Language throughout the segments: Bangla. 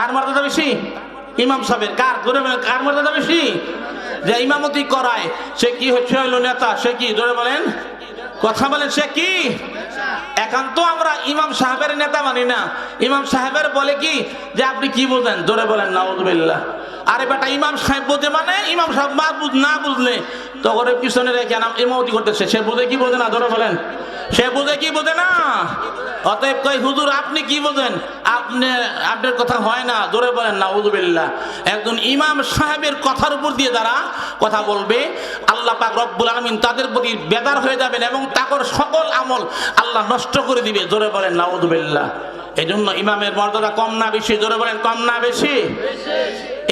কার মর্যাদা বেশি? ইমাম সাহেবের। কার জোরে বলেন, কার মর্যাদা বেশি? যে ইমামতি করায় সে কি হচ্ছে, হইল নেতা। সে কি? জোরে বলেন, কথা বলেন, সে কি? একান্ত আমরা ইমাম সাহেবের নেতা মানি না। ইমাম সাহেবের বলে কি যে আপনি কি বোঝেন? জোরে বলেন নাউযুবিল্লাহ। আরে বেটা, ইমাম সাহেব বোঝে মানে ইমাম সাহেব না বুঝলে তো ওরে পিছনে রেখে নাম ইমামতি করতেছে। সে বোঝে কি বোঝে না? জোরে বলেন, সে বোঝে কি বোঝে না? অতএব কই হুজুর আপনি কি বোঝেন? আপনার কথা হয় না। জোরে বলেন নাউযুবিল্লাহ। একজন ইমাম সাহেবের কথার উপর দিয়ে যারা কথা বলবে আল্লাহ পাক রব্বুল আলামিন তাদের প্রতি বেদার হয়ে যাবেন এবং তাকর সকল আমল আল্লাহ নষ্ট করে দিবে। জোরে বলেন নাউযুবিল্লাহ। এই জন্য ইমামের মর্যাদা কম না বেশি? জোরে বলেন, কম না বেশি?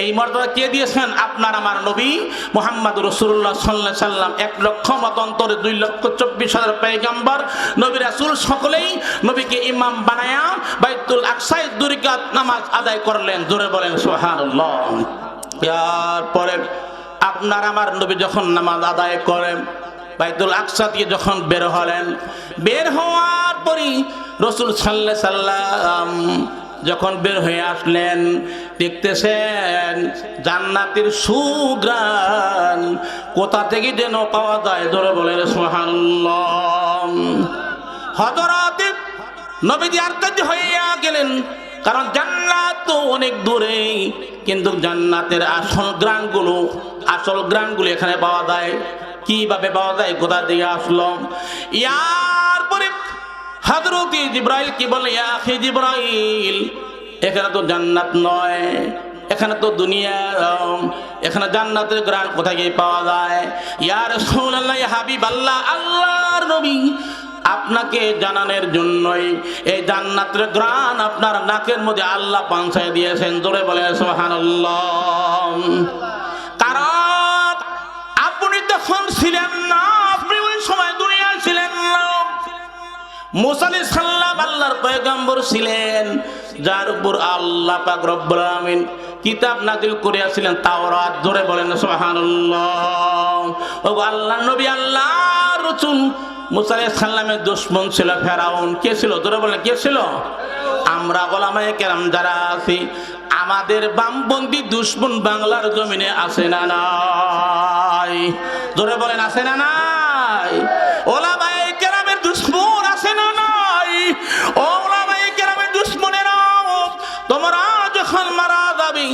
এই মর্যাদা কে দিয়েছেন? আপনার আমার নবী মুহাম্মদ রাসূলুল্লাহ সাল্লাল্লাহু আলাইহি সাল্লাম। 1 লক্ষ মতান্তরে 2,24,000 পয়গম্বর নবী রাসূল সকলেই নবীকে ইমাম বানায়া বাইতুল আকসায় 2 রাকাত নামাজ আদায় করলেন। জোরে বলেন সুবহানাল্লাহ। এরপরে আপনার আমার নবী যখন নামাজ আদায় করেন বাইতুল আকসা দিয়ে যখন বের হলেন, বের হওয়ার পরই রাসূল সাল্লাল্লাহু আলাইহি সাল্লাম যখন বের হয়ে আসলেন দেখতেছেন জান্নাতের সুঘ্রাণ কোথা থেকে যেন পাওয়া যায়। জোরে বলেন সুবহানাল্লাহ। হযরত নবীজি আশ্চর্য হইয়া গেলেন, কারণ জান্নাত তো অনেক দূরে, কিন্তু জান্নাতের আসল গ্রানগুলো এখানে পাওয়া যায়। কিভাবে পাওয়া যায়? কোথা থেকে আসলো? ইয়ার পরে হযরত জিবরাইল কি বলে, ইয়া আখি জিবরাইল, এখানে তো জান্নাত নয়, এখানে তো দুনিয়া, এখানে জান্নাতের গ্রান কোথায় গিয়ে পাওয়া যায়? ইয়া রাসূলুল্লাহ, ইয়া হাবিবাল্লাহ, আল্লাহর নবী, আপনাকে জানানোর জন্যই এই জান্নাতের গ্রান আপনার নাকের মধ্যে আল্লাহ পৌঁছায় দিয়েছেন। জোরে বলে সুবহানাল্লাহ। কারণ আপনি তখন ছিলেন না, আপনি ওই সময় দুনিয়ায় ছিলেন না। মুসা আলাইহিস সালাম আল্লাহর পয়গম্বর ছিলেন, যার উপর আল্লাহ পাক রব্বুল আলামিন কিতাব নাযিল করিয়াছিলেন, তাওরাত। জোরে বলেন সুবহানাল্লাহ। ও আল্লাহর নবী, আল্লাহর রাসূল মুসা আলাইহিস সালামের দুশমন ছিল ফেরাউন। কে ছিল? জোরে বলেন, কে ছিল? আমরা উলামায়ে কেরাম যারা আছি, আমাদের বামপন্থী দুশমন বাংলার জমিনে আছে না নাই? জোরে বলেন, আছে না নাই? উলামায়ে কেরামের দুশমন আছে না নাই? উলামায়ে কেরামের দুশমনেরা তোমরা যখন মারা যাবে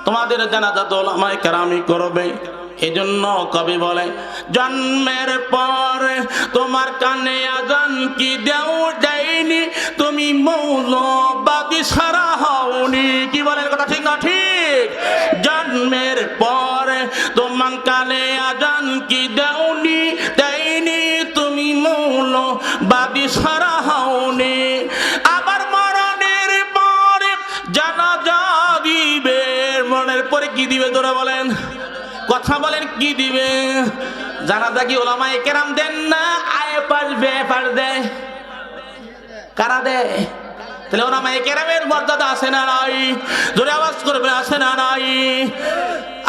তোমাদের জানাজা তো উলামায়ে কেরামই করবে। এজন্য কবি বলে, জন্মের পর তোমার কানে আজান কি দেও যায়নি, তুমি মৌলবাদী সারা হওনি। কি বলেন, কথা ঠিক না ঠিক? জন্মের পর তোমার কানে আজান কি দেওনি দেয়নি, তুমি মৌলবাদী সারা হওনি। আবার মরণের পরে জানাজা দিবে, মরণের পরে কি দিবে? তোরা বলেন, কথা বলেন, কি দিবে? জানাজা কি উলামায়ে কেরাম দেন না? আয়ে পাশ বে পাশ দেয়। কারা দেয়? তাহলে উলামায়ে কেরামের মর্যাদা আছে না নাই? জোরে আওয়াজ করবে, আছে না নাই?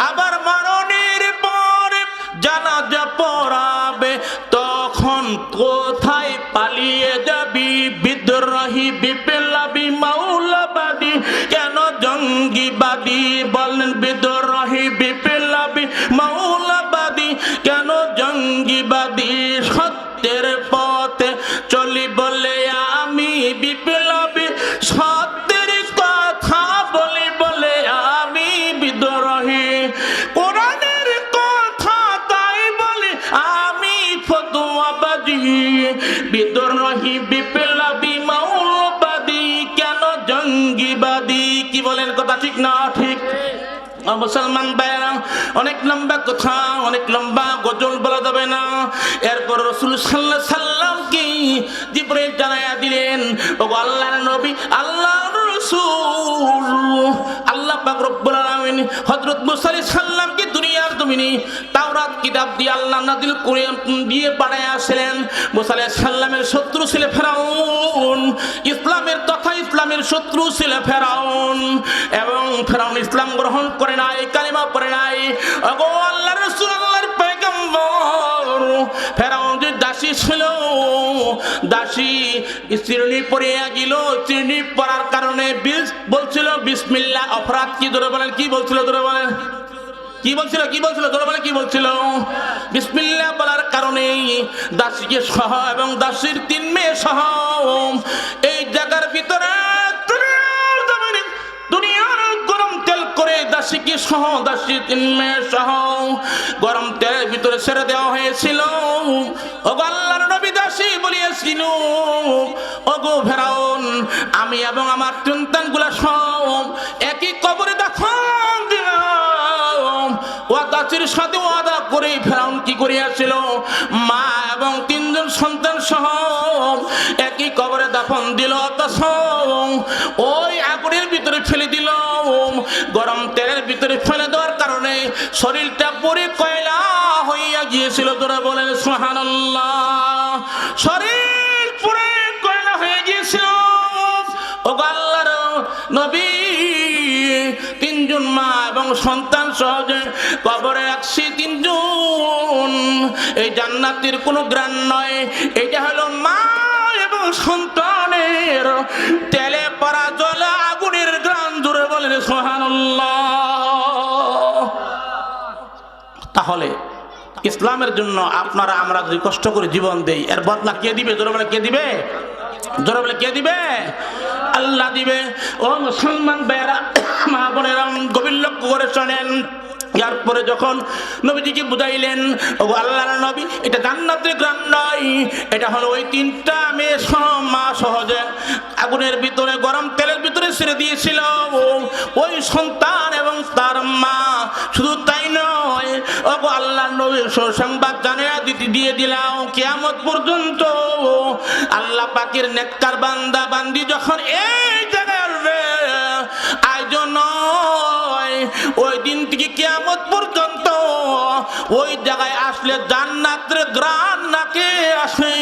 আবার মরণের পরে জানাজা পড়াবে, তখন কোথায় পালিয়ে যাবি? বিদ্রোহী বিপ্লবী মৌলবাদী কেন জঙ্গিবাদী? বলেন, বিদ্রোহী বিপ্লবী মৌলবাদী কেন জঙ্গিবাদী? সত্যের পথে চলি বলে আমি বিপ্লবী, সত্যের কথা বলি বলে আমি বিদ্রোহী, কোরআনের কথা তাই বলি আমি ফতোয়াবাজি। বিদ্রোহী বিপ্লবী মৌলবাদী কেন জঙ্গিবাদী? কি বলেন, কথা ঠিক না ঠিক? মুসলমান ভাইরা, অনেক লম্বা কথা, অনেক লম্বা গজল বলা যাবে না। এরপর রাসূল সাল্লাল্লাহু আলাইহি সাল্লাম কি জিবরাইল জানায়া দিলেন, ও আল্লাহর নবী, আল্লাহর রাসূল, আল্লাহ পাক রব্বুল আলামিন হযরত মুসা আলাইহিস সালামকে দুনিয়ার জমিনে তাওরাত কিতাব দিয়ে আল্লাহ নাযিল করে দিয়ে পাঠাইয়াছিলেন। মুসা আলাইহিস সালামের শত্রু ছিল ফেরাউন, ইসলামের তথা ইসলামের শত্রু ছিল ফেরাউন, এবং ফেরাউন ইসলাম গ্রহণ করে নাই, কালিমা পড়ে নাই। ওগো আল্লাহর রাসূল, আল্লাহর পয়গম্বর, ফেরাউন যদি দাসী গিয়েছিল, দাসী চিরুনি পরিয়া গেল, চিরুনি পরার কারণে বলছিল বিসমিল্লাহ। অপরাধ কি? ধরে বলেন কি বলছিল? ধরে বলেন কি বলছিল? কি বলছিল? ধরে বলেন কি বলছিল? বিসমিল্লাহ বলার কারণে দাসীকে সহ এবং দাসীর 3 মেয়ে সহ এই জায়গার ভিতরে দুনিয়ার গরম তেল করে দাসীকে সহ, দাসী 3 মেয়ে সহ গরম তেলের ভিতরে ছেড়ে দেওয়া হয়েছিল। ওগো আল্লাহর নবী দাসী বলিয়েছিল, ওগো ফেরাউন, আমি এবং আমার সন্তানগুলা সব একই কবরে দাফন দিলাম। দাসীর সাথে ওয়াদা করে ফেরাউন কি করিয়াছিল? মা এবং 3 জন সন্তান সহ একই কবরে দাফন দিল। অথচ ওই আগুনের ভিতরে ফেলে দিল। গরম তেলের ভিতরে ফেলে দেওয়ার কারণে শরীরটা পুরো কয়লা হইয়া গিয়েছিল। তোরা বলেন সুবহানাল্লাহ। শরীর পুরো কয়লা হয়ে গিয়েছিল। ওগো আল্লাহর নবী 3 জন মা এবং সন্তান সহজে কবরে রাখছি 3 জন। এই জান্নাতের কোনো গ্রান নয়, এটা হলো মা এবং সন্তানের তেলে পড়া জলে আগুনের গ্রান। জোরে বলেন সুবহানাল্লাহ। তাহলে ইসলামের জন্য আপনারা আমরা যদি কষ্ট করে জীবন দেই, এর বদলা কে দিবে? জোরে বলে কে দিবে? জোরে বলে কে দিবে? আল্লাহ দিবে। ও মুসলমান ভাইরা, মা বোনেরা, গভীর লক্ষ্য করে শোনেন। এরপরে যখন নবীজিকে বুঝাইলেন, ও আল্লাহর নবী, এটা জান্নাতের গ্রাম নয়, এটা হলো ওই 3টা মেয়ে মা সহজে আগুনের ভিতরে গরম তেলের ভিতরে ছেড়ে দিয়েছিল ওই সন্তান এবং তার মা। শুধু তাই নয়, ও আল্লাহর নবীর সুসংবাদ জানিয়ে দিয়ে দিলাম, কিয়ামত পর্যন্ত আল্লাহ পাকের নেককার বান্দা বান্দি যখন এই জায়গায় আসবে, আয়োজন নয়, ওই দিন থেকে কিয়ামত পর্যন্ত ওই জায়গায় আসলে জান্নাতের গ্রান নাকে আসে।